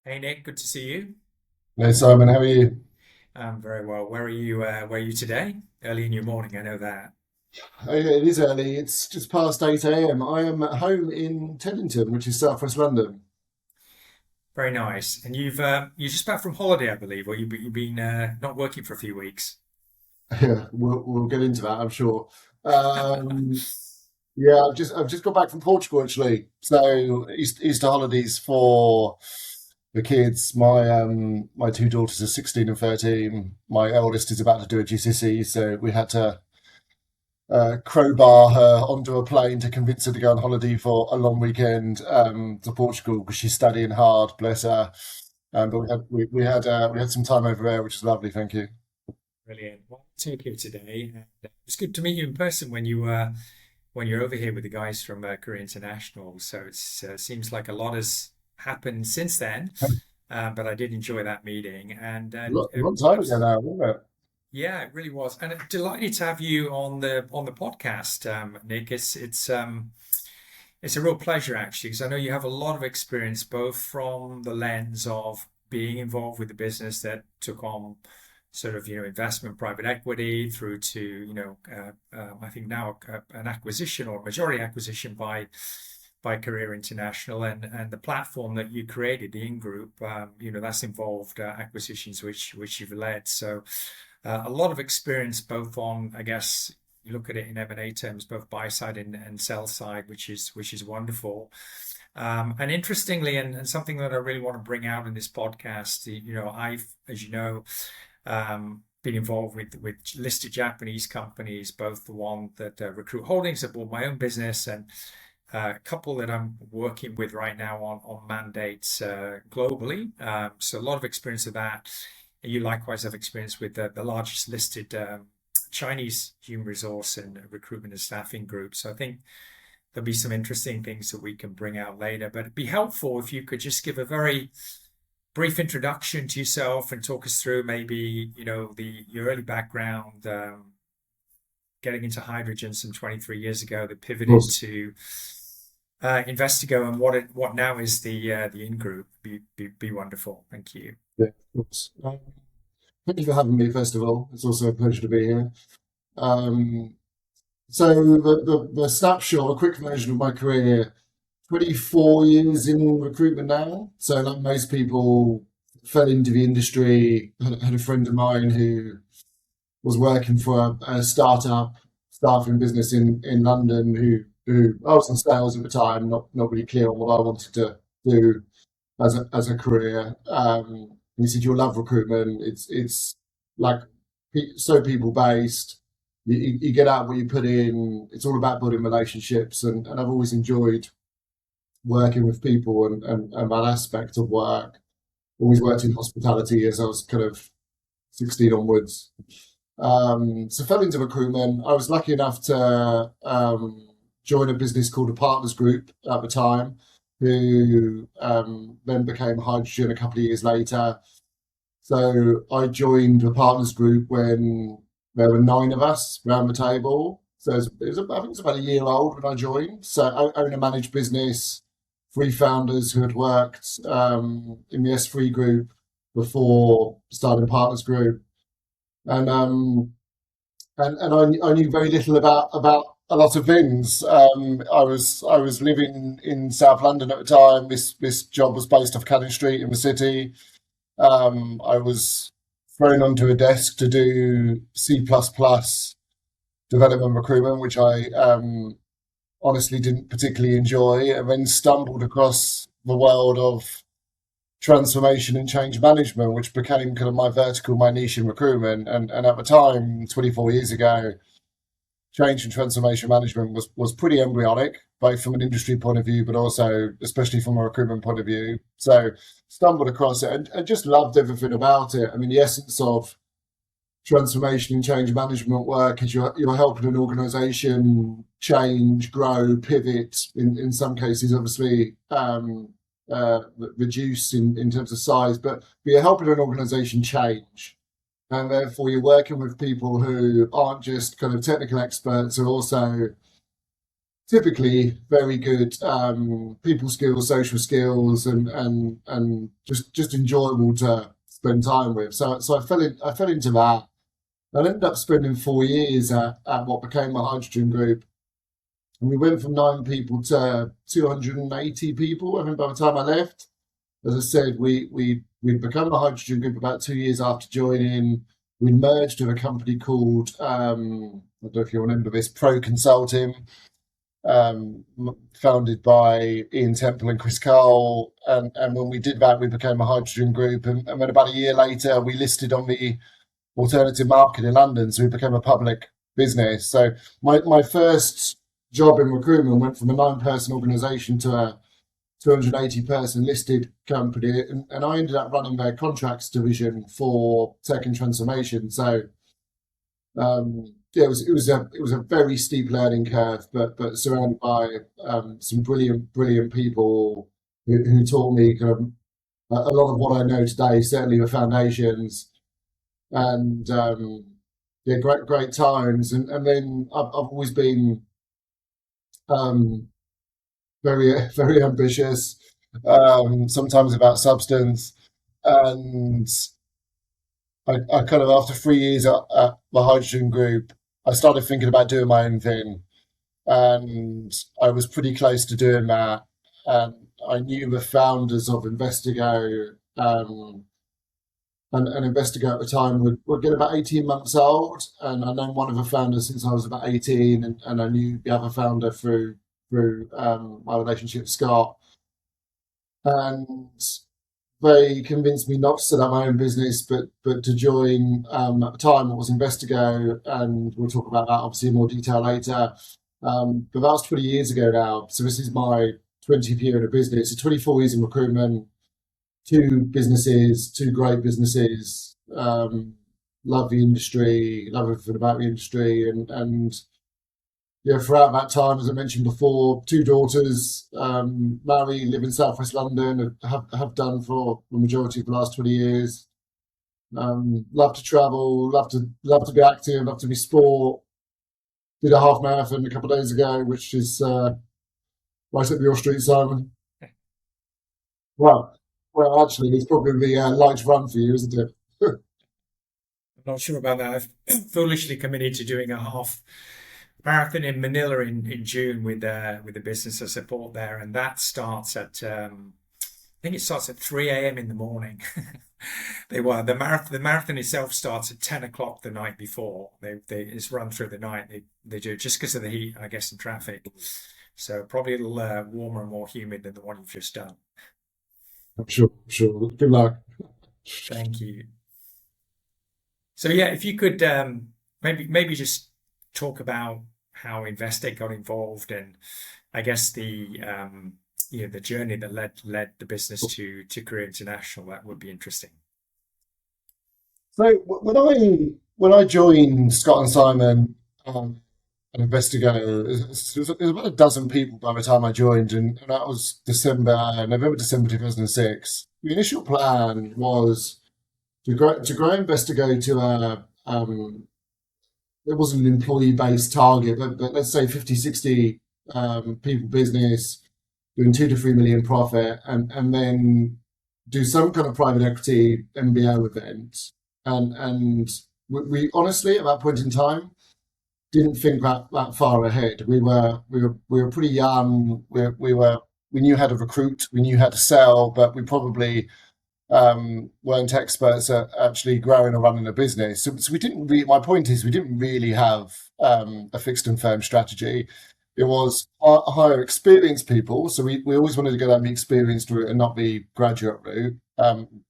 Hey Nick, good to see you. Hey Simon, how are you? I'm very well. Where are you? Where are you today? Early in your morning, I know that. Oh, yeah, it is early. It's just past 8 a.m. I am at home in Teddington, which is southwest London. Very nice. And you're just back from holiday, I believe, or you've been not working for a few weeks. Yeah, we'll get into that, I'm sure. Um, yeah, I've just got back from Portugal actually. So Easter holidays for the kids. My two daughters are 16 and 13. My eldest is about to do a GCSE, so we had to crowbar her onto a plane to convince her to go on holiday for a long weekend to Portugal because she's studying hard, bless her. But we had some time over there, which is lovely. Thank you. Brilliant. Well, Tokyo today, and it's good to meet you in person when you're over here with the guys from Career International. So it seems like a lot has happened since then, but I did enjoy that meeting, and A long time ago now, wasn't it? yeah, it really was, and delighted to have you on the podcast, Nick. It's a real pleasure actually, because I know you have a lot of experience, both from the lens of being involved with the business that took on sort of investment, private equity, through to I think now an acquisition or majority acquisition by Career International, and the platform that you created, the In Group. That's involved acquisitions which you've led. So a lot of experience both on, I guess, you look at it in M&A terms, both buy side and sell side, which is wonderful. And interestingly, and something that I really want to bring out in this podcast, I've, as you know, been involved with listed Japanese companies, both the one that Recruit Holdings that bought my own business, and a couple that I'm working with right now on mandates globally. So a lot of experience of that. You likewise have experience with the largest listed Chinese human resource and recruitment and staffing group. So I think there'll be some interesting things that we can bring out later. But it'd be helpful if you could just give a very brief introduction to yourself and talk us through maybe, the your early background, getting into hydrogen some 23 years ago that Of pivoted course. to Investigo, and what now is the In Group. Be wonderful. Thank you. Yeah, of course. Thank you for having me. First of all, it's also a pleasure to be here. Um, so the snapshot, a quick version of my career. 24 years in recruitment now. So like most people, fell into the industry. Had a friend of mine who was working for a startup staffing business in London who I was in sales at the time, not really clear on what I wanted to do as a career. He said, "You'll love recruitment. It's like so people based. You get out what you put in. It's all about building relationships, and I've always enjoyed working with people and that aspect of work. Always worked in hospitality as I was kind of 16 onwards. So fell into recruitment. I was lucky enough to join a business called a Partners Group at the time, who then became Hydrogen a couple of years later. So I joined the Partners Group when there were nine of us around the table. So I think it was about a year old when I joined. So own a managed business, three founders who had worked in the S3 group before starting Partners Group, and I knew very little about a lot of things. I was living in South London at the time. This job was based off Cannon Street in the city. I was thrown onto a desk to do C++ development recruitment, which I honestly didn't particularly enjoy, and then stumbled across the world of transformation and change management, which became kind of my vertical, my niche in recruitment. And at the time, 24 years ago, change and transformation management was pretty embryonic, both from an industry point of view, but also especially from a recruitment point of view. So stumbled across it and just loved everything about it. I mean, the essence of transformation and change management work is you're helping an organization change, grow, pivot, in some cases, obviously, reduce in terms of size, but you're helping an organization change. And therefore, you're working with people who aren't just kind of technical experts, are also typically very good people skills, social skills, and just enjoyable to spend time with. So I fell into that. I ended up spending 4 years at what became the Hydrogen Group, and we went from 9 people to 280 people. I think by the time I left, as I said, we'd become the Hydrogen Group about 2 years after joining. We merged with a company called I don't know if you remember this, Pro Consulting, founded by Ian Temple and Chris Cole. And when we did that, we became a Hydrogen Group. And then about a year later, we listed on the alternative market in London. So we became a public business. So my first job in recruitment went from a 9-person organisation to a 280-person listed company, and I ended up running their contracts division for tech and transformation. So yeah, it was a very steep learning curve, but surrounded by some brilliant people who taught me kind of a lot of what I know today. Certainly the foundations, and yeah, great times. And then I've always been very ambitious, sometimes about substance, and I kind of after 3 years at the Hydrogen Group, I started thinking about doing my own thing, and I was pretty close to doing that. And I knew the founders of Investigo, and Investigo at the time would get about 18 months old, and I known one of the founders since I was about 18, and I knew the other founder through my relationship with Scott, and they convinced me not to set up my own business, but to join at the time what was Investigo, and we'll talk about that obviously in more detail later. But that was 20 years ago now, so this is my 20th year in a business. So 24 years in recruitment, 2 businesses, 2 great businesses. Love the industry, love everything about the industry, and yeah, throughout that time, as I mentioned before, 2 daughters, married, live in Southwest London, have done for the majority of the last 20 years. Love to travel, love to be active, love to be sport. Did a half marathon a couple of days ago, which is right up your street, Simon. Well, actually, it's probably the light run for you, isn't it? I'm not sure about that. I've foolishly committed to doing a half marathon in Manila in June with the business I support there, and that starts at I think it starts at 3 a.m. in the morning. The marathon itself starts at 10 o'clock the night before. It's run through the night. They do it just because of the heat, I guess, and traffic. So probably a little warmer and more humid than the one you've just done. I'm sure. Good luck. Thank you. So yeah, if you could maybe just talk about how Investec got involved, and I guess the journey that led the business to Career International, that would be interesting. So when I joined Scott and Simon and Investigo, it was about a dozen people by the time I joined, and that was November, December 2006. The initial plan was to grow Investigo to it wasn't an employee-based target, but let's say 50, 60 people business, doing 2 to 3 million profit, and then do some kind of private equity MBO event. And we honestly, at that point in time, didn't think that far ahead. We were pretty young. We knew how to recruit, we knew how to sell, but we probably weren't experts at actually growing or running a business. So we didn't really. My point is, we didn't really have a fixed and firm strategy. It was hire experienced people. So we always wanted to go down the experienced route and not the graduate route.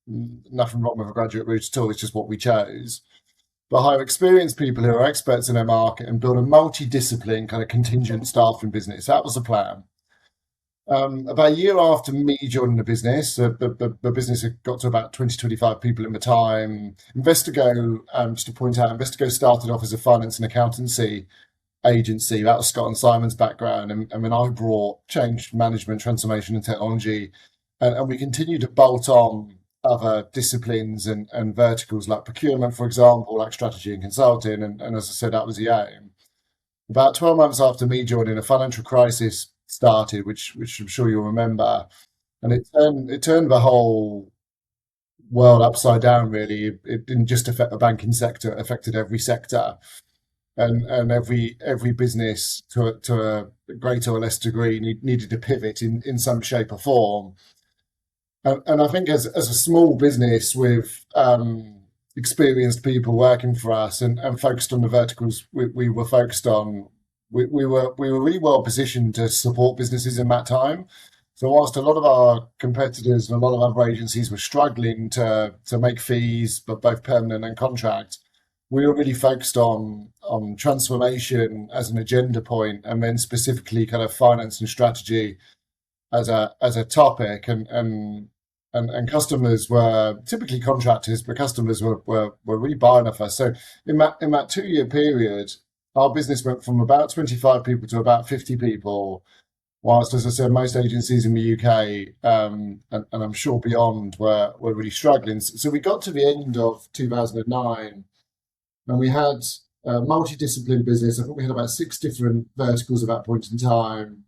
Nothing wrong with a graduate route at all. It's just what we chose. But hire experienced people who are experts in their market and build a multidiscipline kind of contingent staffing business. That was the plan. About a year after me joining the business, the business had got to about 20, 25 people in the time. Investigo, just to point out, Investigo started off as a finance and accountancy agency. That was Scott and Simon's background. And then I brought change management, transformation and technology. And we continued to bolt on other disciplines and verticals like procurement, for example, like strategy and consulting. And as I said, that was the aim. about 12 months after me joining, a financial crisis started, which I'm sure you'll remember, and it turned the whole world upside down. Really, it didn't just affect the banking sector; it affected every sector, and every business to a greater or less degree needed to pivot in some shape or form. And I think as a small business with experienced people working for us and focused on the verticals we were focused on, we were really well positioned to support businesses in that time. So whilst a lot of our competitors and a lot of other agencies were struggling to make fees, but both permanent and contract, we were really focused on transformation as an agenda point, and then specifically kind of finance and strategy as a topic, and customers were typically contractors, but customers were really buying off us. So in that 2 year period, our business went from about 25 people to about 50 people. Whilst, as I said, most agencies in the UK, and I'm sure beyond, were really struggling. So we got to the end of 2009, and we had a multidisciplinary business. I think we had about 6 different verticals at that point in time.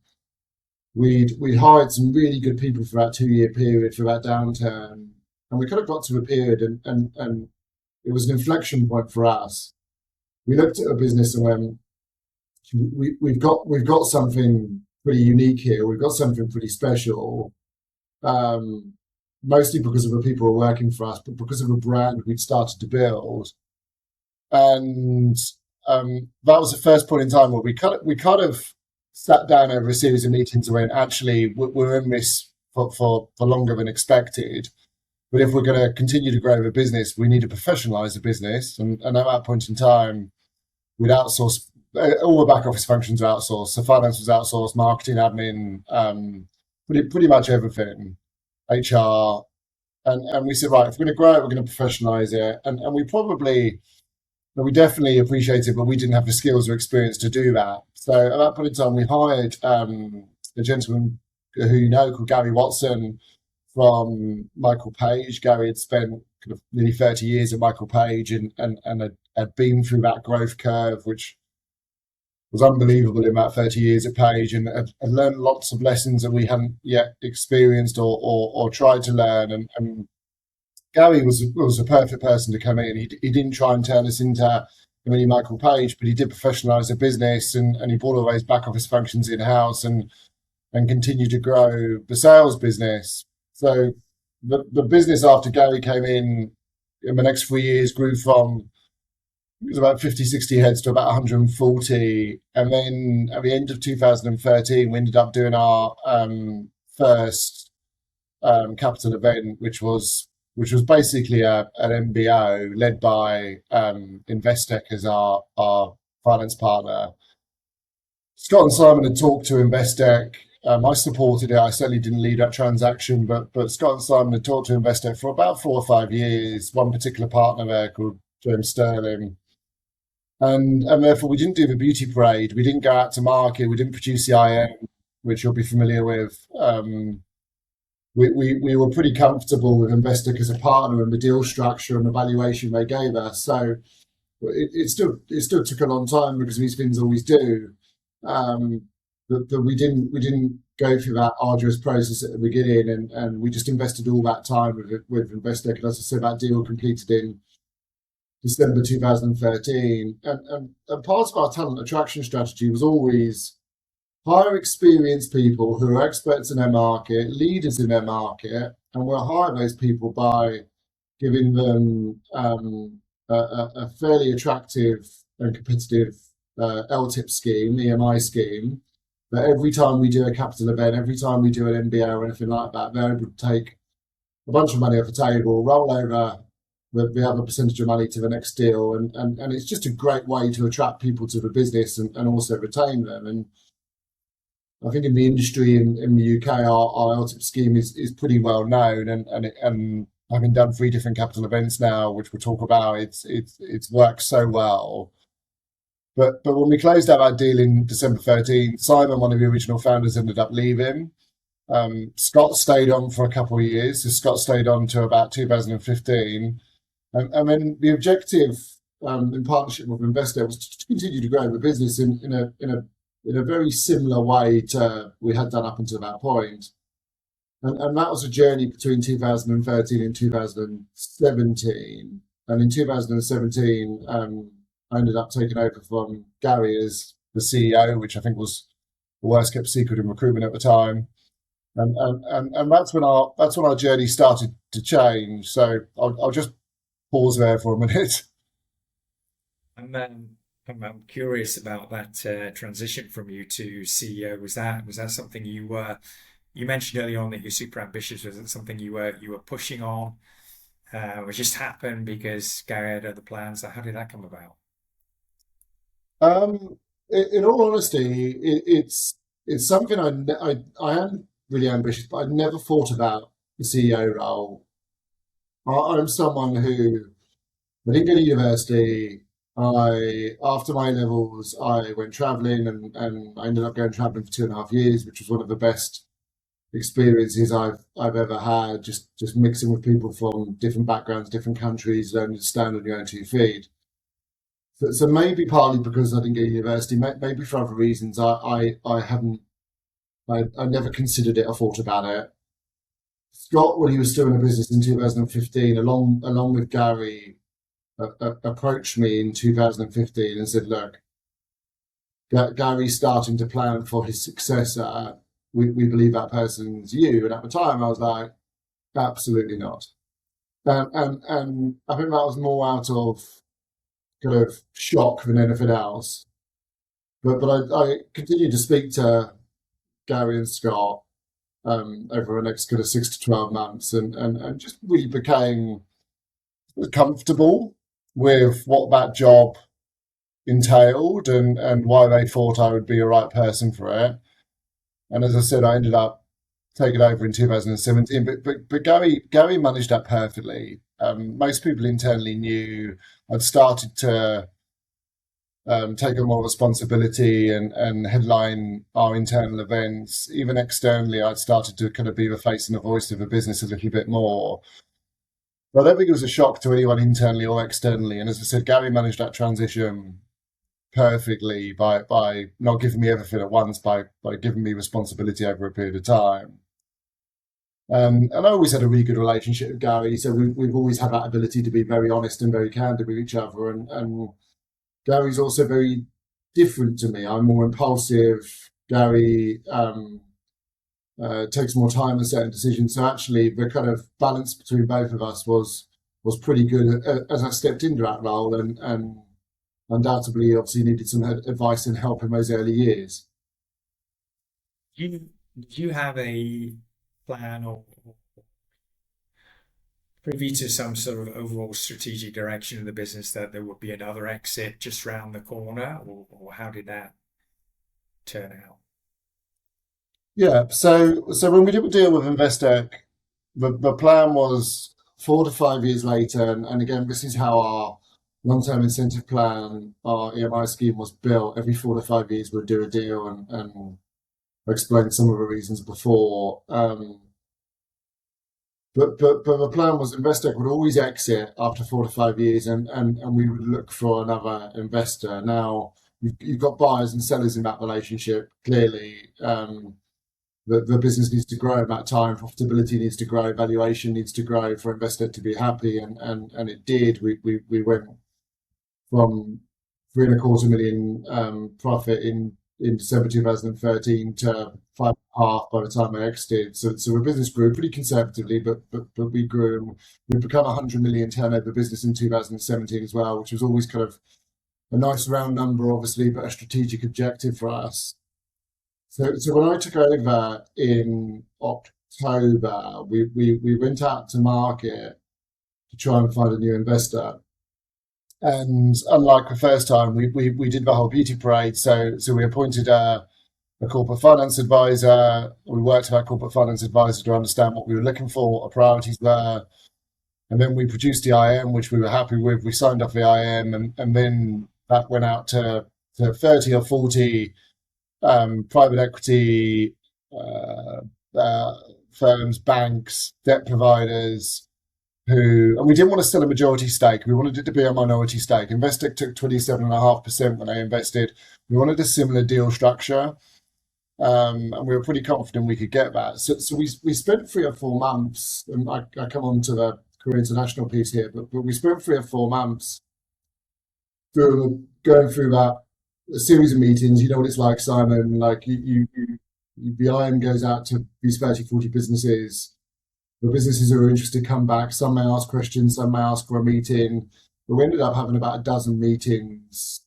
We'd hired some really good people for that 2 year period for that downturn, and we kind of got to a period, and it was an inflection point for us. We looked at a business and went, we've got something pretty unique here. We've got something pretty special, mostly because of the people who are working for us, but because of a brand we'd started to build. And that was the first point in time where we kind of sat down over a series of meetings and went, actually, we're in this for longer than expected. But if we're going to continue to grow the business, we need to professionalize the business. And at that point in time, we'd outsourced all the back office functions, were outsourced. So finance was outsourced, marketing, admin, pretty much everything, HR. And we said, right, if we're going to grow it, we're going to professionalize it. And we definitely appreciate it, but we didn't have the skills or experience to do that. So at that point in time, we hired a gentleman who you know called Gary Watson from Michael Page. Gary had spent kind of nearly 30 years at Michael Page and had been through that growth curve, which was unbelievable in that 30 years at Page, and had learned lots of lessons that we hadn't yet experienced or tried to learn. And Gary was a perfect person to come in. He didn't try and turn us into a mini Michael Page, but he did professionalize the business, and he brought all those back office functions in house and continued to grow the sales business. So the business after Gary came in the next 3 years grew from, it was about 50, 60 heads to about 140. And then at the end of 2013, we ended up doing our first capital event, which was basically an MBO led by Investec as our finance partner. Scott and Simon had talked to Investec. I supported it. I certainly didn't lead that transaction, but Scott and Simon had talked to Investec for about 4 or 5 years. One particular partner there called James Sterling. And therefore, we didn't do the beauty parade. We didn't go out to market. We didn't produce the IM, which you'll be familiar with. We were pretty comfortable with Investec as a partner and the deal structure and the valuation they gave us. So it still took a long time, because these things always do. But we didn't go through that arduous process at the beginning, and we just invested all that time with Investec. And as I said, that deal completed in December 2013. And part of our talent attraction strategy was always hire experienced people who are experts in their market, leaders in their market, and we'll hire those people by giving them a fairly attractive and competitive LTIP scheme, EMI scheme. But every time we do a capital event, every time we do an MBO or anything like that, they're able to take a bunch of money off the table, roll over the other percentage of money to the next deal, and it's just a great way to attract people to the business and also retain them. And I think in the industry in the UK, our LTIP scheme is pretty well known, and having done 3 different capital events now, which we'll talk about, it's worked so well. But when we closed out our deal in December 13, Simon, one of the original founders, ended up leaving. Scott stayed on for a couple of years. So Scott stayed on to about 2015. And then the objective in partnership with Investigo was to continue to grow the business in a very similar way to we had done up until that point. And that was a journey between 2013 and 2017. And in 2017, I ended up taking over from Gary as the CEO, which I think was the worst kept secret in recruitment at the time. And that's when our journey started to change. So I'll just pause there for a minute. I'm curious about that transition from you to CEO. Was that something you mentioned early on that you're super ambitious? Was it something you were pushing on? Or it just happened because Gary had other plans? How did that come about? In all honesty, it's something I am really ambitious, but I never thought about the CEO role. I'm someone who I didn't go to university. After my levels, I went travelling and I ended up going travelling for 2.5 years, which was one of the best experiences I've ever had. Just mixing with people from different backgrounds, different countries, learning to stand on your own 2 feet. So maybe partly because I didn't go to university, maybe for other reasons, I never considered it or thought about it. Scott, when he was still in the business in 2015, along with Gary, approached me in 2015 and said, "Look, Gary's starting to plan for his successor. We believe that person's you." And at the time, I was like, "Absolutely not." And I think that was more out of kind of shock than anything else. But I continued to speak to Gary and Scott over the next kind of 6 to 12 months, and just really became comfortable with what that job entailed and why they thought I would be a right person for it. And as I said, I ended up taking over in 2017. But Gary managed that perfectly. Most people internally knew I'd started to take on more responsibility and headline our internal events. Even externally, I'd started to kind of be the face and the voice of the business a little bit more. But I don't think it was a shock to anyone internally or externally. And as I said, Gary managed that transition perfectly by not giving me everything at once, by giving me responsibility over a period of time. And I always had a really good relationship with Gary, so we've always had that ability to be very honest and very candid with each other. And Gary's also very different to me. I'm more impulsive. Gary takes more time on certain decisions. So actually, the kind of balance between both of us was pretty good as I stepped into that role, and undoubtedly, obviously, needed some advice and help in those early years. Do you have a plan or privy to some sort of overall strategic direction of the business that there would be another exit just round the corner, or how did that turn out? Yeah. So when we did a deal with Investec, the plan was 4 to 5 years later, and again, this is how our long-term incentive plan, our EMI scheme was built. Every 4 to 5 years, we'd do a deal, and I explained some of the reasons before. But the plan was Investec would always exit after 4 to 5 years, and we would look for another investor. Now, you've got buyers and sellers in that relationship, clearly. The business needs to grow in that time, profitability needs to grow, valuation needs to grow for Investec to be happy, and it did. We went from 3.25 million profit in December 2013 to 5.5 by the time I exited. So the business grew pretty conservatively, but we grew, and we've become a 100 million turnover business in 2017 as well, which was always kind of a nice round number, obviously, but a strategic objective for us. So when I took over in October, we went out to market to try and find a new investor. And unlike the first time, we did the whole beauty parade. So we appointed a corporate finance advisor. We worked with our corporate finance advisor to understand what we were looking for, what our priorities were. And then we produced the IM, which we were happy with. We signed off the IM, and then that went out to 30 or 40 private equity firms, banks, debt providers, who, and we didn't want to sell a majority stake. We wanted it to be a minority stake. Investec took 27.5% when they invested. We wanted a similar deal structure. And we were pretty confident we could get that. So we spent 3 or 4 months, and I come on to the Career International piece here, but we spent 3 or 4 months going through that a series of meetings. You know what it's like, Simon. Like the IM goes out to these 30, 40 businesses. The businesses who are interested come back. Some may ask questions, some may ask for a meeting. But we ended up having about a dozen meetings,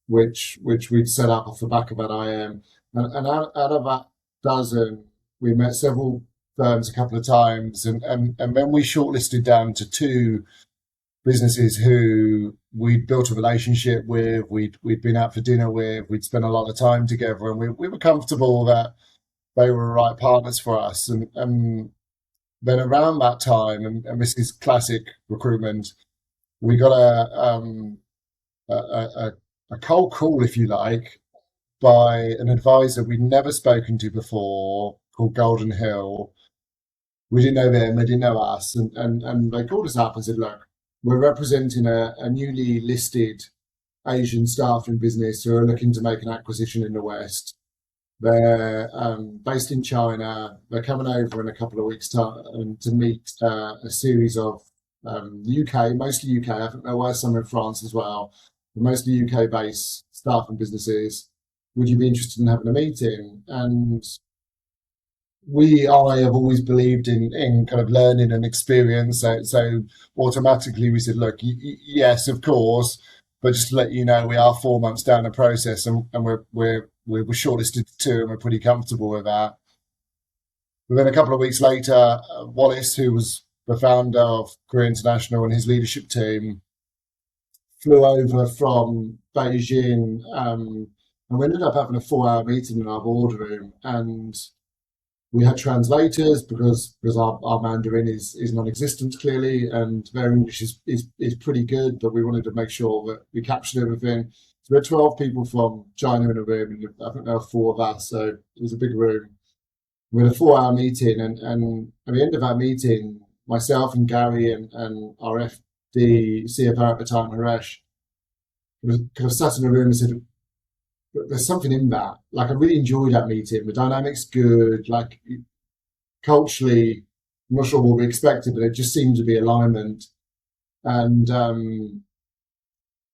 which we'd set up off the back of that IM. And out of that dozen, we met several firms a couple of times, and then we shortlisted down to 2 businesses who we'd built a relationship with, we'd been out for dinner with, we'd spent a lot of time together, and we were comfortable that they were the right partners for us. And then around that time, and this is classic recruitment, we got a cold call, if you like, by an advisor we'd never spoken to before called Golden Hill. We didn't know them, they didn't know us, and they called us up and said, look, we're representing a newly listed Asian staffing business who are looking to make an acquisition in the West. They're based in China. They're coming over in a couple of weeks' time to meet a series of UK, mostly UK. I think there were some in France as well, but mostly UK-based staffing businesses. Would you be interested in having a meeting? And I have always believed in kind of learning and experience. So automatically we said, look, yes, of course, but just to let you know, we are 4 months down the process, and we're shortlisted to 2, and we're pretty comfortable with that. But then a couple of weeks later, Wallace, who was the founder of Career International, and his leadership team flew over from Beijing, and we ended up having a 4-hour meeting in our boardroom, and we had translators because our Mandarin is non-existent clearly, and their English is pretty good, but we wanted to make sure that we captured everything. So we had 12 people from China in a room, and I think there were 4 of us, so it was a big room. We had a 4-hour meeting, and at the end of our meeting, myself and Gary and our FD, CFO at the time, Haresh, kind of sat in a room and said, there's something in that. Like, I really enjoyed that meeting. The dynamic's good. Like, culturally, I'm not sure what we expected, but it just seemed to be alignment. And that,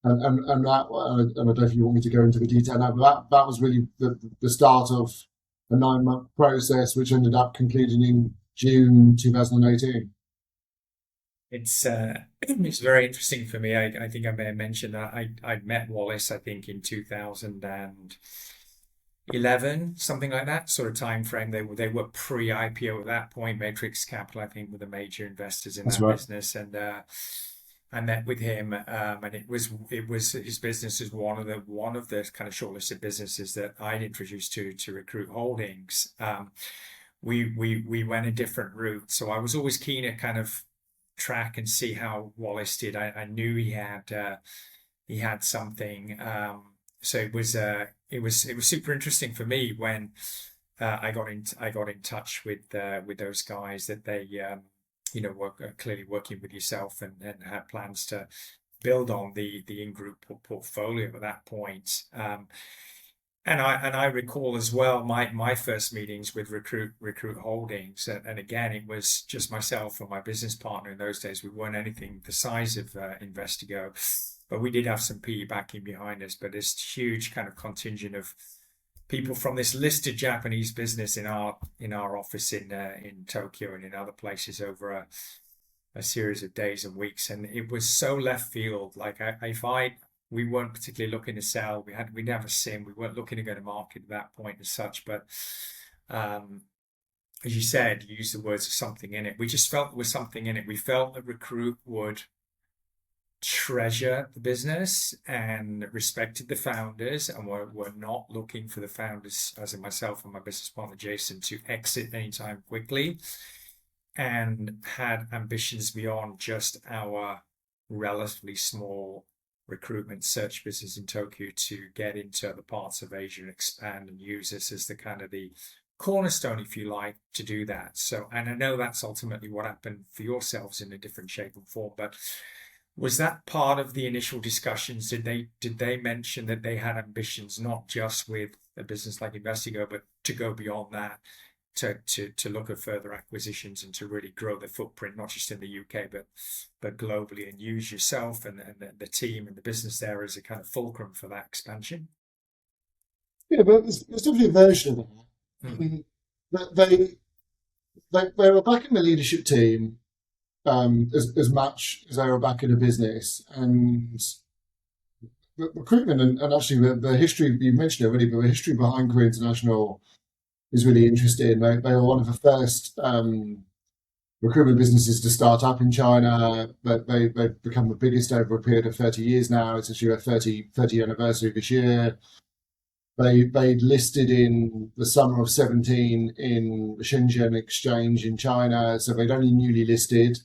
and I don't know if you want me to go into the detail now, but that was really the start of a 9-month process, which ended up concluding in June 2018. It's very interesting for me. I think I may have mentioned that I met Wallace, I think, in 2011, something like that sort of time frame. They were pre-IPO at that point. Matrix Capital, I think, were the major investors in That's that right. business, and I met with him, and it was his business is one of the kind of shortlisted businesses that I'd introduced to Recruit Holdings. We went a different route, so I was always keen to kind of track and see how Wallace did. I knew he had something. So it was super interesting for me when I got in touch with those guys, that they were clearly working with yourself and had plans to build on the in-group portfolio at that point. And I recall as well my first meetings with Recruit Holdings, and again it was just myself and my business partner. In those days we weren't anything the size of Investigo, but we did have some PE backing behind us. But this huge kind of contingent of people from this listed Japanese business in our office in Tokyo and in other places over a series of days and weeks, and it was so left field. Like we weren't particularly looking to sell. We didn't have a sim. We weren't looking to go to market at that point as such. But as you said, you used the words of something in it. We just felt there was something in it. We felt that Recruit would treasure the business and respected the founders, and were not looking for the founders, as in myself and my business partner Jason, to exit anytime quickly, and had ambitions beyond just our relatively small recruitment search business in Tokyo to get into other parts of Asia and expand and use this as the kind of the cornerstone, if you like, to do that. So, and I know that's ultimately what happened for yourselves in a different shape and form, but was that part of the initial discussions? Did they mention that they had ambitions not just with a business like Investigo, but to go beyond that, to look at further acquisitions and to really grow the footprint, not just in the UK, but globally, and use yourself and the team and the business there as a kind of fulcrum for that expansion? Yeah, but there's definitely a version of that. Hmm. That they were back in the leadership team as much as they were back in a business, and recruitment and actually the history you mentioned already, but the history behind Career International is really interesting. They were one of the first recruitment businesses to start up in China. They've become the biggest over a period of 30 years now. It's actually a 30 anniversary this year. They listed in the summer of 17 in the Shenzhen exchange in China. So they'd only newly listed.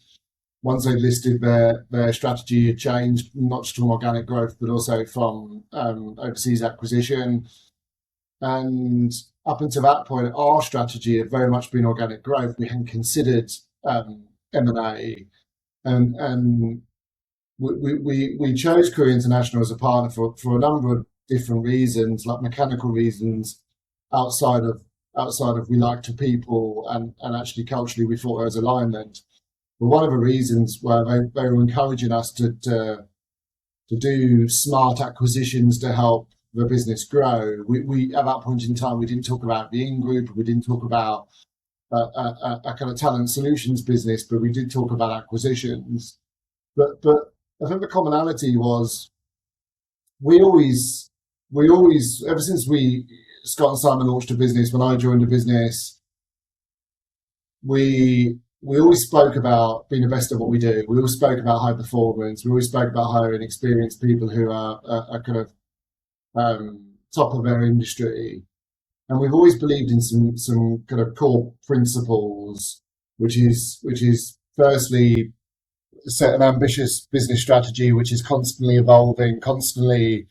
Once they'd listed, their strategy had changed, not just from organic growth, but also from overseas acquisition. And up until that point, our strategy had very much been organic growth. We hadn't considered M&A, and we chose Korea International as a partner for a number of different reasons, like mechanical reasons, outside of we liked the people, and actually culturally we thought there was alignment. But one of the reasons were they were encouraging us to do smart acquisitions to help the business grow. We at that point in time we didn't talk about the in group, we didn't talk about a kind of talent solutions business, but we did talk about acquisitions. But I think the commonality was we always ever since Scott and Simon launched a business, when I joined the business, we always spoke about being the best at what we do. We always spoke about high performance. We always spoke about hiring experienced people who are kind of top of their industry. And we've always believed in some kind of core principles, which is firstly set an ambitious business strategy, which is constantly evolving, constantly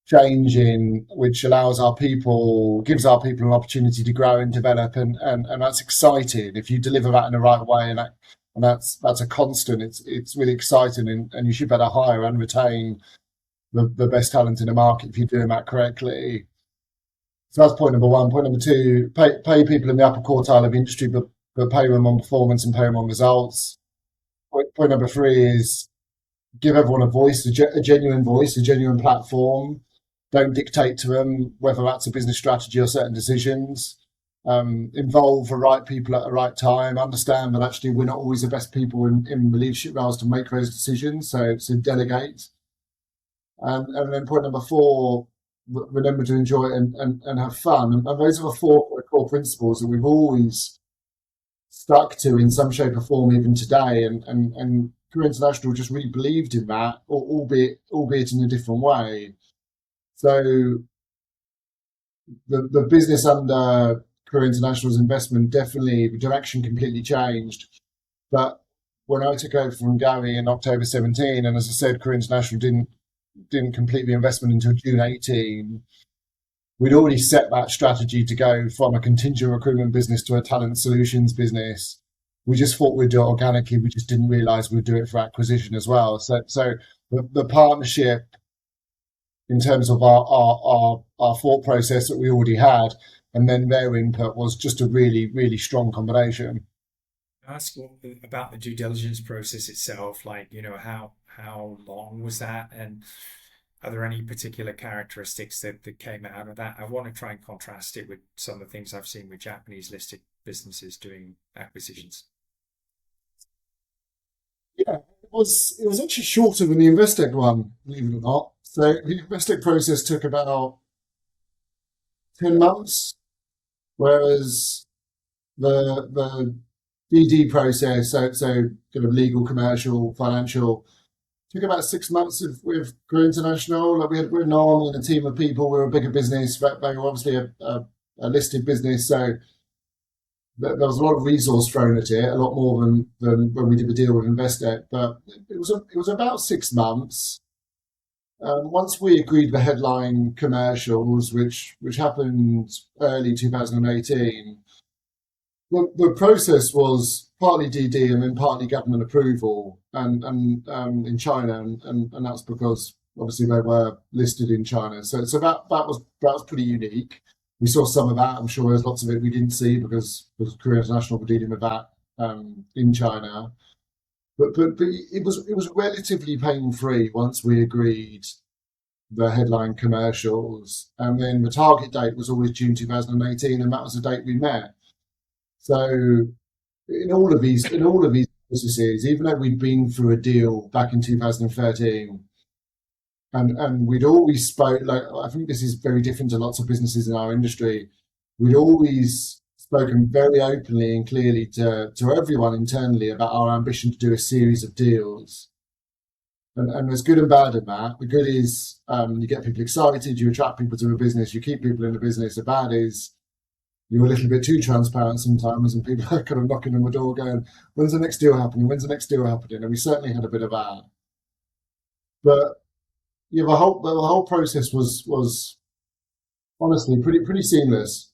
changing, which gives our people an opportunity to grow and develop, and that's exciting if you deliver that in the right way, and that's a constant. It's really exciting, and you should better hire and retain the best talent in the market if you're doing that correctly. So that's point number one. Point number two: pay people in the upper quartile of industry, but pay them on performance and pay them on results. Point number three is give everyone a voice, a genuine voice, a genuine platform. Don't dictate to them whether that's a business strategy or certain decisions. Involve the right people at the right time. Understand that actually we're not always the best people in the leadership roles to make those decisions. So delegate. And then point number four, remember to enjoy it and have fun. And those are the four core principles that we've always stuck to in some shape or form, even today. And Career International just really believed in that, albeit in a different way. So the business under Career International's investment, definitely the direction completely changed. But when I took over from Gary in October 17, and as I said, Career International didn't complete the investment until June 18, we'd already set that strategy to go from a contingent recruitment business to a talent solutions business. We just thought we'd do it organically. We just didn't realize we'd do it for acquisition as well. So the partnership, in terms of our thought process that we already had, and then their input, was just a really, really strong combination. Ask about the due diligence process itself, like, how long was that, and are there any particular characteristics that came out of that? I want to try and contrast it with some of the things I've seen with Japanese listed businesses doing acquisitions. Yeah, it was actually shorter than the Investec one, believe it or not. So the Investec process took about 10 months, whereas the DD process, so kind of legal, commercial, financial, took about 6 months with Career International. Like we're normal and a team of people. We're a bigger business, but they were obviously a listed business, so there was a lot of resource thrown at it, a lot more than when we did the deal with Investec. But it was about 6 months. Once we agreed the headline commercials, which happened early 2018, the process was partly DD and then partly government approval, and in China, and that's because obviously they were listed in China. So that was pretty unique. We saw some of that. I'm sure there's lots of it we didn't see because Korea International were dealing with that in China. But it was relatively pain free once we agreed the headline commercials, and then the target date was always June 2018, and that was the date we met. So in all of these processes, even though we'd been through a deal back in 2013, and we'd always spoke, like, I think this is very different to lots of businesses in our industry. We'd always spoken very openly and clearly to everyone internally about our ambition to do a series of deals. And there's good and bad in that. The good is you get people excited, you attract people to a business, you keep people in the business. The bad is you're a little bit too transparent sometimes, and people are kind of knocking on the door going, when's the next deal happening? When's the next deal happening? And we certainly had a bit of that. But yeah, the whole process was honestly pretty seamless.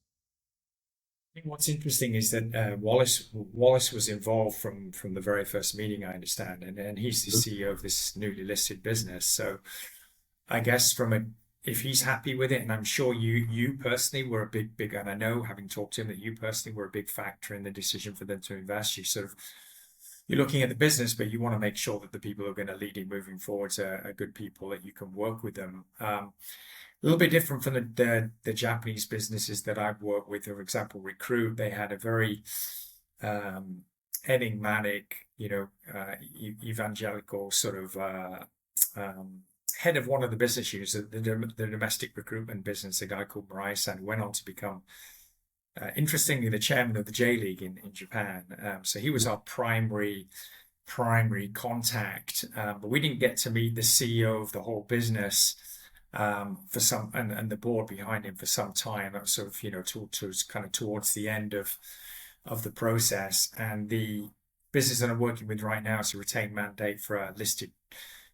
I think what's interesting is that Wallace was involved from the very first meeting, I understand, and he's the CEO of this newly listed business. So I guess if he's happy with it, and I'm sure you personally were a big, and I know having talked to him that you personally were a big factor in the decision for them to invest. You're looking at the business, but you want to make sure that the people who are going to lead it moving forward are good people that you can work with them. A little bit different from the Japanese businesses that I've worked with. For example, Recruit, they had a very enigmatic, evangelical sort of head of one of the business units, the domestic recruitment business, a guy called Murai-san, went on to become, interestingly, the chairman of the J League in Japan. So he was our primary contact, but we didn't get to meet the CEO of the whole business for some, and the board behind him for some time. That was sort of, kind of towards the end of the process. And the business that I'm working with right now is a retained mandate for a listed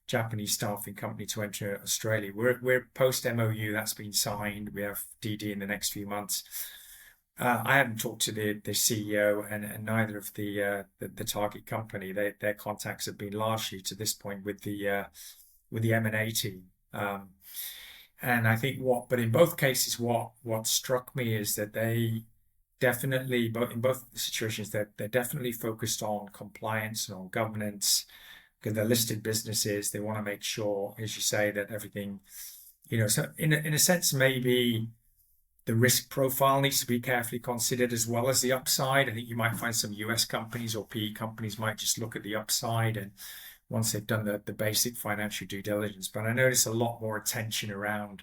Japanese staffing company to enter Australia. We're post MOU, that's been signed. We have DD in the next few months. I haven't talked to the CEO and neither of the target company. Their contacts have been largely to this point with the M&A team. And I think but in both cases, what struck me is that they definitely, in both situations, they're definitely focused on compliance and on governance. Because they're listed businesses, they want to make sure, as you say, that everything, so in a sense, maybe the risk profile needs to be carefully considered as well as the upside. I think you might find some US companies or PE companies might just look at the upside and once they've done the basic financial due diligence. But I notice a lot more attention around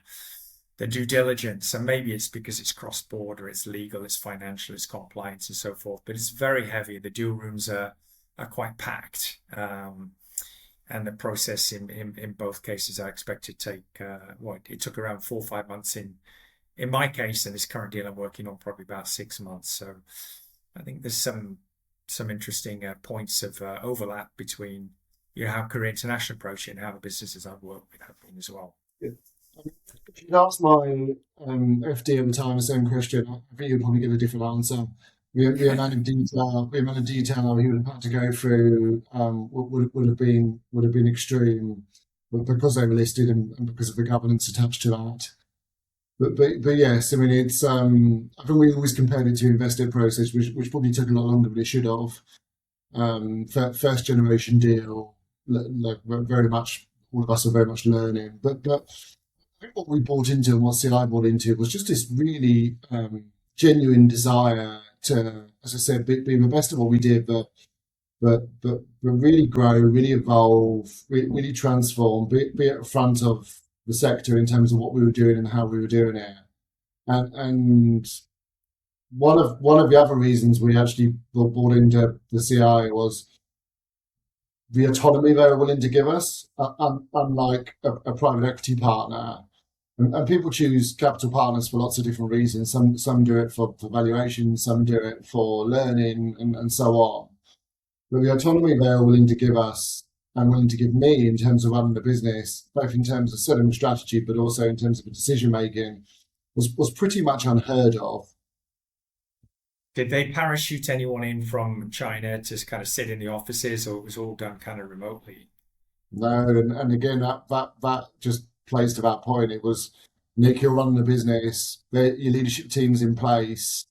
the due diligence, and maybe it's because it's cross-border, it's legal, it's financial, it's compliance and so forth, but it's very heavy. The deal rooms are quite packed. And the process in both cases, I expect to take, it took around 4 or 5 months in my case, and this current deal I'm working on probably about 6 months. So I think there's some interesting points of overlap between how Korea International approach it and how the businesses I've worked with have been as well. Yeah. If you'd asked my FD at the time the same question, I think you'd probably get a different answer. The amount of detail he would have had to go through would have been extreme, but because they were listed and because of the governance attached to that. But yes, I mean it's I think we always compared it to investor process, which probably took a lot longer than it should have. First generation deal, like very much all of us are very much learning, but I think what we bought into and what CI bought into was just this really genuine desire to, as I said, be the best of what we did, but really grow, really evolve, really transform, be at the front of the sector in terms of what we were doing and how we were doing it. And one of the other reasons we actually bought into the CI was the autonomy they were willing to give us, unlike a private equity partner. And people choose capital partners for lots of different reasons. Some do it for valuation, some do it for learning, and so on. But the autonomy they were willing to give us and willing to give me in terms of running the business, both in terms of selling strategy, but also in terms of decision making, was pretty much unheard of. Did they parachute anyone in from China to kind of sit in the offices, or it was all done kind of remotely? No, and again, that just plays to that point. It was, Nick, you're running the business, your leadership team's in place,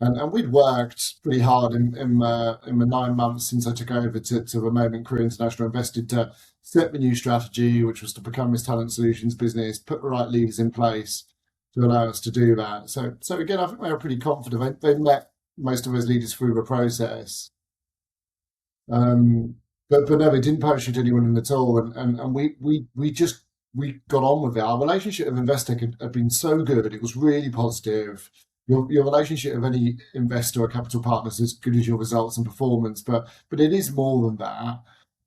and we'd worked pretty hard in the 9 months since I took over to the moment Career International invested to set the new strategy, which was to become this talent solutions business, put the right leaders in place to allow us to do that. So again, I think they were pretty confident. They met most of those leaders through the process. Um, but no, they didn't parachute anyone in at all, and we got on with it. Our relationship with Investec had been so good; it was really positive. Your relationship with any investor or capital partner is as good as your results and performance, but it is more than that.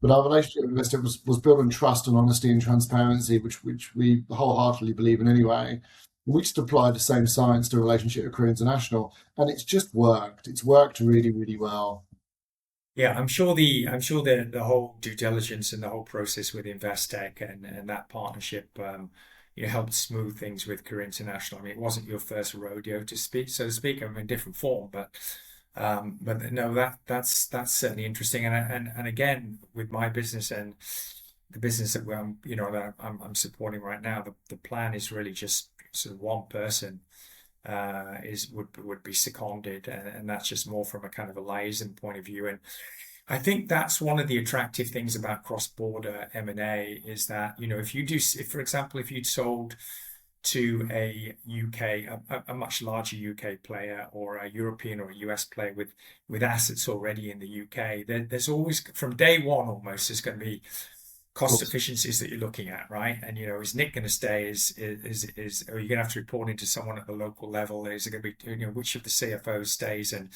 But our relationship with Investec was built on trust and honesty and transparency, which we wholeheartedly believe in anyway. We just applied the same science to a relationship with Career International, and it's just worked. It's worked really, really well. Yeah, I'm sure the whole due diligence and the whole process with Investec and that partnership, helped smooth things with Career International. I mean, it wasn't your first rodeo to speak, so to speak. I mean, in different form, but no, that's certainly interesting. And again, with my business and the business that I'm supporting right now, the plan is really just sort of one person is would be seconded, and that's just more from a kind of a liaison point of view. And I think that's one of the attractive things about cross-border M&A is that, if, for example, if you'd sold to a UK, a much larger UK player, or a European or a US player with assets already in the UK, there's always, from day one almost, there's going to be cost efficiencies that you're looking at, right? And is Nick going to stay? Are you going to have to report into someone at the local level? Is it going to be, which of the CFOs stays and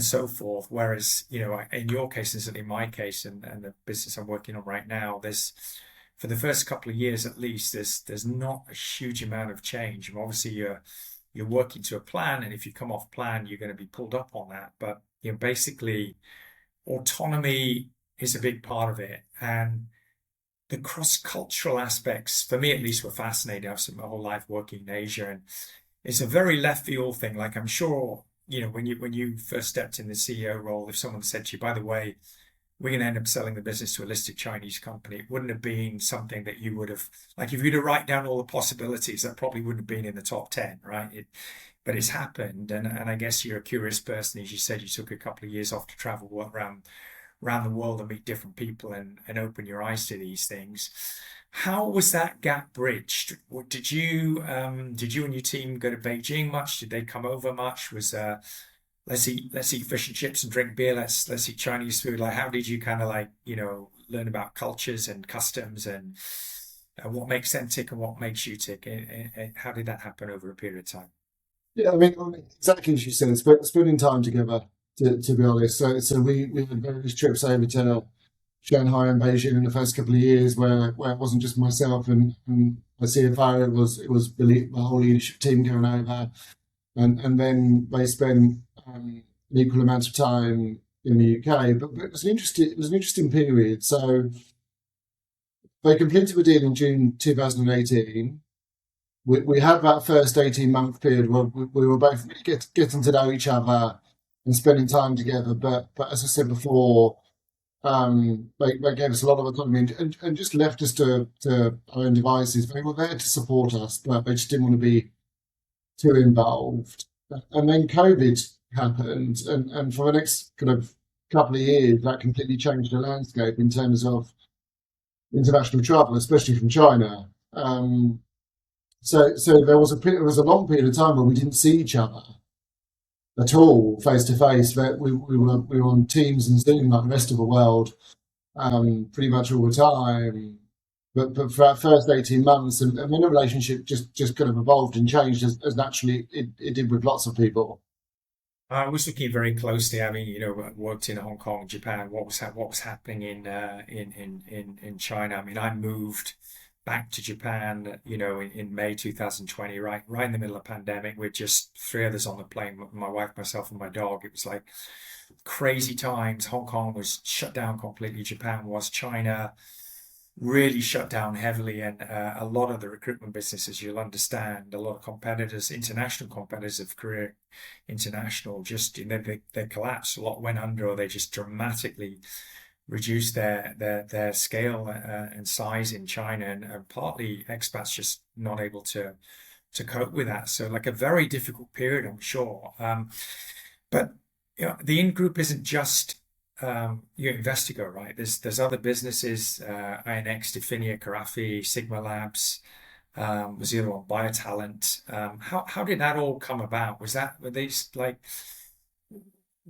so forth? Whereas, in your case, and certainly in my case, and the business I'm working on right now, there's, for the first couple of years at least, there's not a huge amount of change. And obviously, you're working to a plan, and if you come off plan, you're going to be pulled up on that. But basically, autonomy is a big part of it, and the cross-cultural aspects, for me at least, were fascinating. I've spent my whole life working in Asia, and it's a very left field thing. Like, I'm sure, when you first stepped in the CEO role, if someone said to you, by the way, we're going to end up selling the business to a listed Chinese company, it wouldn't have been something that you would have, like, if you'd have write down all the possibilities, that probably wouldn't have been in the top 10, right? But it's happened. And I guess you're a curious person. As you said, you took a couple of years off to travel around the world and meet different people and open your eyes to these things. How was that gap bridged? Did you and your team go to Beijing much? Did they come over much? Was let's eat fish and chips and drink beer. Let's eat Chinese food. Like, how did you kind of learn about cultures and customs and what makes them tick and what makes you tick? And how did that happen over a period of time? Yeah, I mean, exactly as you said, spending time together, to be honest. So we had various trips over to Shanghai and Beijing in the first couple of years where it wasn't just myself and my CFO, it was the whole leadership team going over. And then they spent an equal amount of time in the UK. But it was an interesting period. So they completed the deal in June 2018. We had that first 18-month period where we were both really getting to know each other and spending time together. But as I said before, they gave us a lot of autonomy and just left us to our own devices. They were there to support us, but they just didn't want to be too involved. And then COVID happened, and for the next kind of couple of years, that completely changed the landscape in terms of international travel, especially from China. So there was a long period of time where we didn't see each other at all face to face. That we were on Teams and Zoom like the rest of the world, pretty much all the time. But for our first 18 months, and then the relationship just kind of evolved and changed as naturally it did with lots of people. I was looking very closely. I mean, worked in Hong Kong, Japan. What was happening in China? I mean, I moved back to Japan, in May 2020, right in the middle of the pandemic, with just three others on the plane, my wife, myself, and my dog. It was like crazy times. Hong Kong was shut down completely. Japan was. China really shut down heavily, and a lot of the recruitment businesses, you'll understand, a lot of competitors, international competitors of Career International, just they collapsed. A lot went under, or they just dramatically reduced their scale and size in China, and partly expats just not able to cope with that. So like a very difficult period, I'm sure. But the in group isn't just Investigo, right? There's other businesses, INX, Definia, Carafi, Sigma Labs, was the other one, Biotalent. How did that all come about? Were these like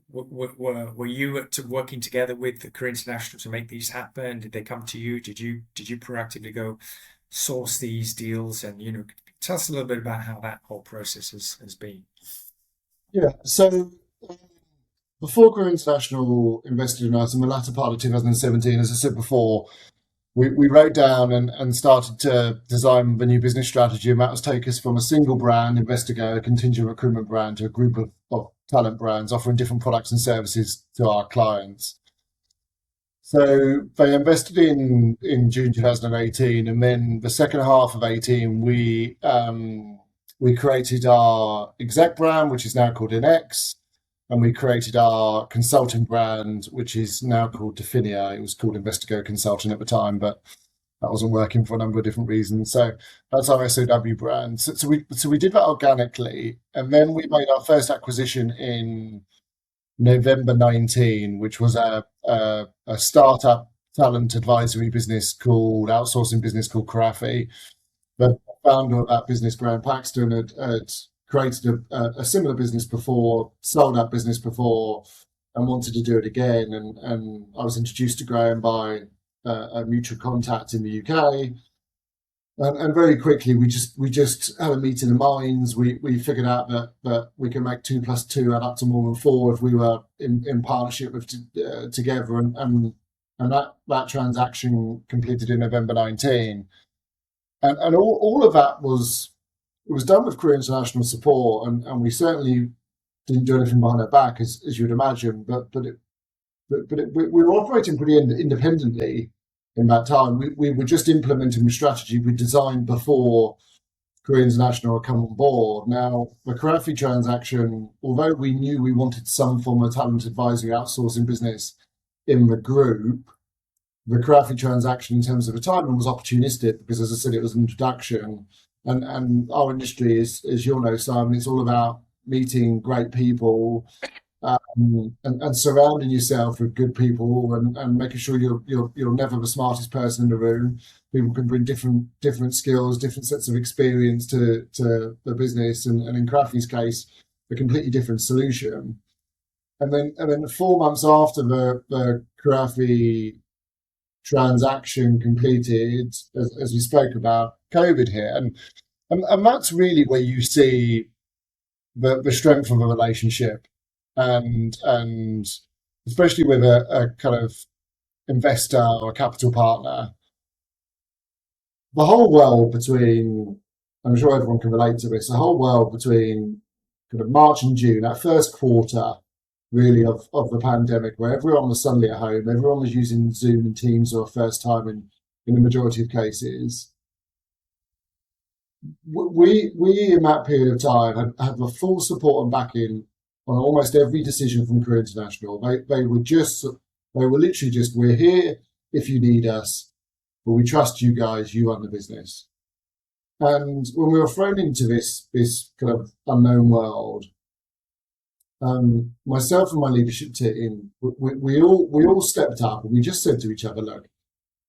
were you working together with the Career International to make these happen? Did they come to you? Did you proactively go source these deals? And tell us a little bit about how that whole process has been. Yeah. So before Career International invested in us in the latter part of 2017, as I said before, we wrote down and started to design the new business strategy, and that was take us from a single brand, Investigo, a contingent recruitment brand, to a group of talent brands offering different products and services to our clients. So they invested in June 2018, and then the second half of 18, we created our exec brand, which is now called NX, and we created our consulting brand, which is now called Definia. It was called Investigo Consulting at the time, but that wasn't working for a number of different reasons. So that's our SOW brand. So we did that organically, and then we made our first acquisition in November 19, which was a startup talent advisory business outsourcing business called Carafi. The founder of that business, Graham Paxton, had created a similar business before, sold that business before, and wanted to do it again. And I was introduced to Graham by a mutual contact in the UK. And very quickly, we just had a meeting of minds. We figured out that we can make 2 + 2 add up to more than 4 if we were in partnership together. And that transaction completed in November 19. And all of that was done with Career International support, and we certainly didn't do anything behind our back, as you'd imagine. But we were operating pretty independently in that time. We were just implementing the strategy we designed before Career International had come on board. Now, the Carafi transaction, although we knew we wanted some form of talent advisory outsourcing business in the group, the Carafi transaction in terms of the timing was opportunistic because, as I said, it was an introduction. And our industry is, as you'll know, Simon, it's all about meeting great people, and surrounding yourself with good people, and making sure you're never the smartest person in the room. People can bring different skills, different sets of experience to the business, and in Carafi's case, a completely different solution. And then 4 months after the Carafi transaction completed, as we spoke about, COVID hit, and that's really where you see the strength of a relationship, and especially with a kind of investor or a capital partner. The whole world between, I'm sure everyone can relate to this, the whole world between kind of March and June, that first quarter really of the pandemic, where everyone was suddenly at home, everyone was using Zoom and Teams for the first time in the majority of cases. We in that period of time had the full support and backing on almost every decision from Career International. They were literally just, we're here if you need us, but we trust you guys, you run the business. And when we were thrown into this kind of unknown world, myself and my leadership team, we all stepped up, and we just said to each other, look,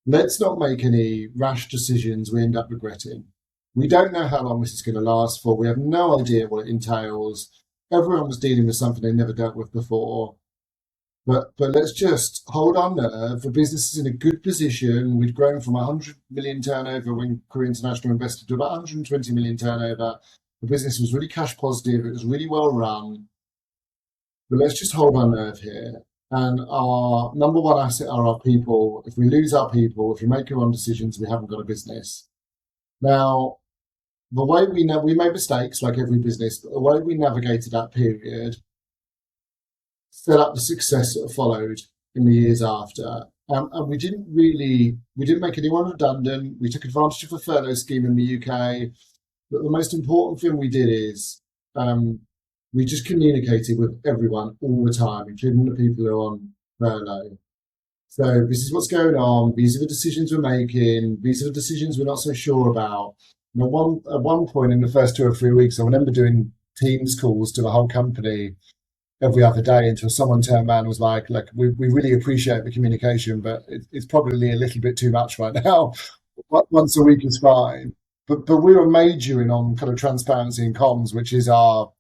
let's not make any rash decisions we end up regretting. We don't know how long this is going to last for. We have no idea what it entails. Everyone was dealing with something they never dealt with before. But let's just hold our nerve. The business is in a good position. We'd grown from 100 million turnover when Career International invested to about 120 million turnover. The business was really cash positive. It was really well run. But let's just hold our nerve here. And our number one asset are our people. If we lose our people, if we make our own decisions, we haven't got a business. Now, the way we made mistakes like every business, but the way we navigated that period set up the success that followed in the years after. And we didn't make anyone redundant. We took advantage of a furlough scheme in the UK. But the most important thing we did is um, we just communicated with everyone all the time, including the people who are on furlough. So this is what's going on. These are the decisions we're making. These are the decisions we're not so sure about. And at one point in the first 2 or 3 weeks, I remember doing Teams calls to the whole company every other day until someone turned around and was like, look, we really appreciate the communication, but it's probably a little bit too much right now. Once a week is fine. But we were majoring on kind of transparency and comms, which is our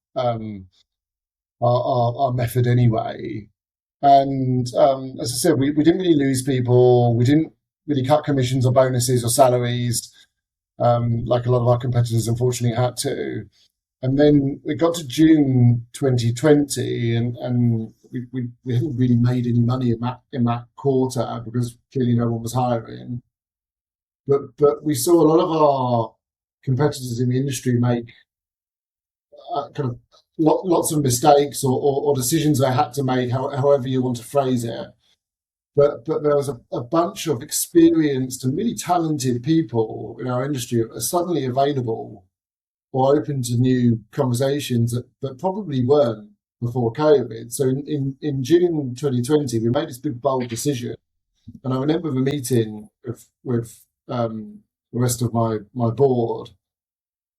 method anyway. And as I said, we didn't really lose people. We didn't really cut commissions or bonuses or salaries like a lot of our competitors unfortunately had to. And then it got to June 2020, and we hadn't really made any money in that quarter because clearly no one was hiring. But we saw a lot of our competitors in the industry make kind of lots of mistakes or decisions they had to make, however you want to phrase it. But there was a bunch of experienced and really talented people in our industry that are suddenly available or open to new conversations that probably weren't before COVID. So in June 2020, we made this big bold decision. And I remember the meeting with the rest of my board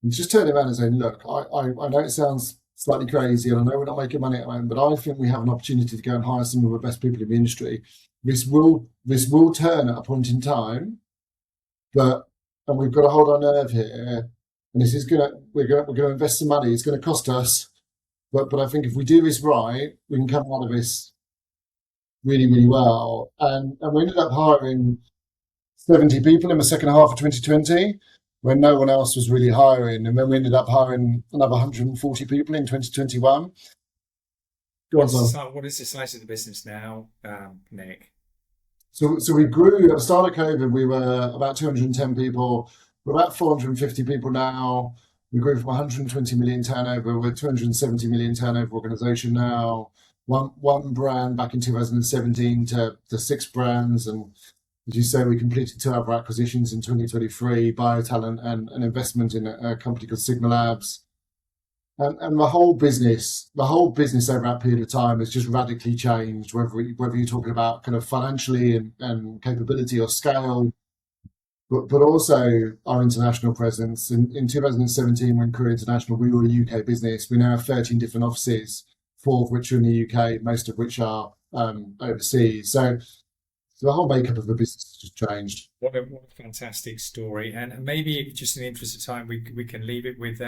and just turning around and saying, look, I know it sounds slightly crazy and I know we're not making money at the moment, but I think we have an opportunity to go and hire some of the best people in the industry. This will turn at a point in time, and we've got to hold our nerve here. And this is we're gonna invest some money. It's gonna cost us, but I think if we do this right, we can come out of this really, really well. And we ended up hiring 70 people in the second half of 2020 when no one else was really hiring. And then we ended up hiring another 140 people in 2021. Go on, Simon. What is the size of the business now, Nick? So we grew at the start of COVID. We were about 210 people. We're about 450 people now. We grew from 120 million turnover. We're 270 million turnover organization now. One brand back in 2017 to 6 brands. And as you say, we completed 2 other acquisitions in 2023, BioTalent and an investment in a company called Sigma Labs. And the whole business over that period of time has just radically changed, whether you're talking about kind of financially and capability or scale, but also our international presence. In 2017, when Career International, we were a UK business. We now have 13 different offices, 4 of which are in the UK, most of which are overseas. So the whole makeup of the business has just changed. What a fantastic story. And maybe just in the interest of time, we can leave it with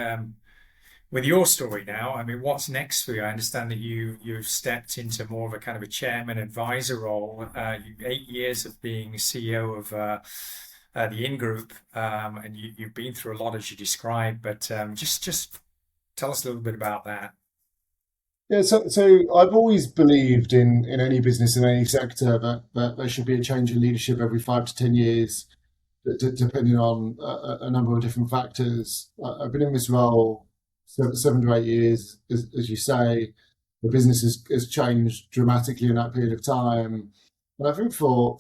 your story now. I mean, what's next for you? I understand that you've stepped into more of a kind of a chairman advisor role. 8 years of being CEO of the In Group, and you've been through a lot as you described. But just tell us a little bit about that. Yeah, so I've always believed in any business in any sector that there should be a change in leadership every 5 to 10 years, depending on a number of different factors. I've been in this role 7 to 8 years, as you say. The business has changed dramatically in that period of time, and I think for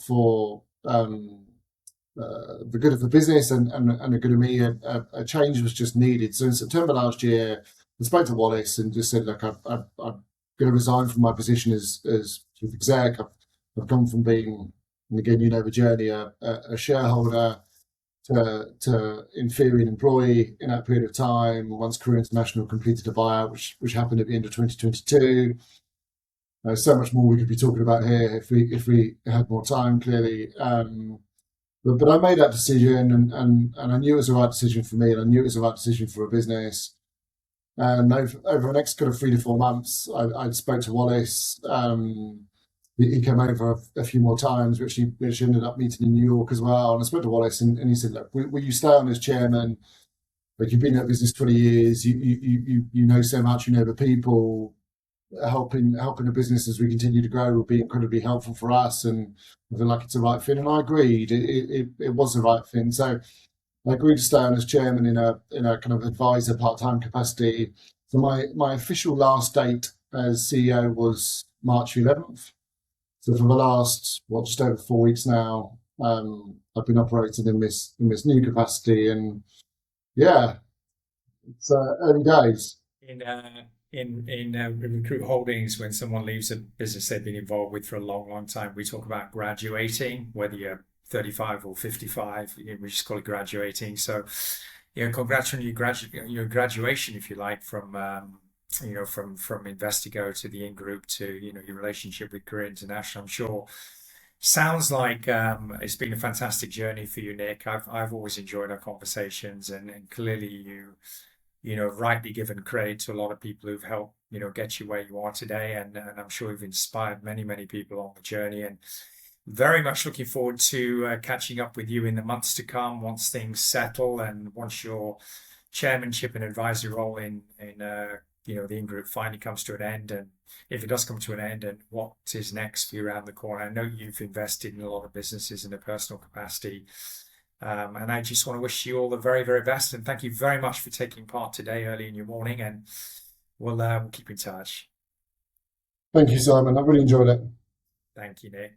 the good of the business and the good of me, a change was just needed. So in September last year, I spoke to Wallace and just said, look, I'm going to resign from my position as chief exec. I've gone from being, and again, you know the journey, a shareholder to inferior employee in that period of time. Once Career International completed a buyout, which happened at the end of 2022. So much more we could be talking about here if we had more time, clearly. But I made that decision, and I knew it was the right decision for me, and I knew it was the right decision for a business. And over the next kind of 3 to 4 months, I spoke to Wallace. He came over a few more times, which ended up meeting in New York as well. And I spoke to Wallace, and he said, "Look, will you stay on as chairman? Like, you've been in that business 20 years. You know so much. You know the people. Helping the business as we continue to grow will be incredibly helpful for us, and I feel like it's the right thing." And I agreed. It was the right thing. So I agreed to stay on as chairman in a kind of advisor part-time capacity. So my official last date as CEO was March 11th. So for the last, just over 4 weeks now, I've been operating in this new capacity, and yeah, it's early days. In Recruit Holdings, when someone leaves a business they've been involved with for a long, long time, we talk about graduating, whether you're 35 or 55, we just call it graduating. So, congrats on your graduation, if you like, from from Investigo to the in group to your relationship with Career International. I'm sure sounds like it's been a fantastic journey for you, Nick. I've always enjoyed our conversations, and clearly rightly given credit to a lot of people who've helped, get you where you are today. And I'm sure you've inspired many, many people on the journey. And very much looking forward to catching up with you in the months to come once things settle and once your chairmanship and advisory role in the in group finally comes to an end. And if it does come to an end, and what is next for you around the corner. I know you've invested in a lot of businesses in a personal capacity. And I just want to wish you all the very, very best. And thank you very much for taking part today early in your morning. And we'll keep in touch. Thank you, Simon. I really enjoyed it. Thank you, Nick.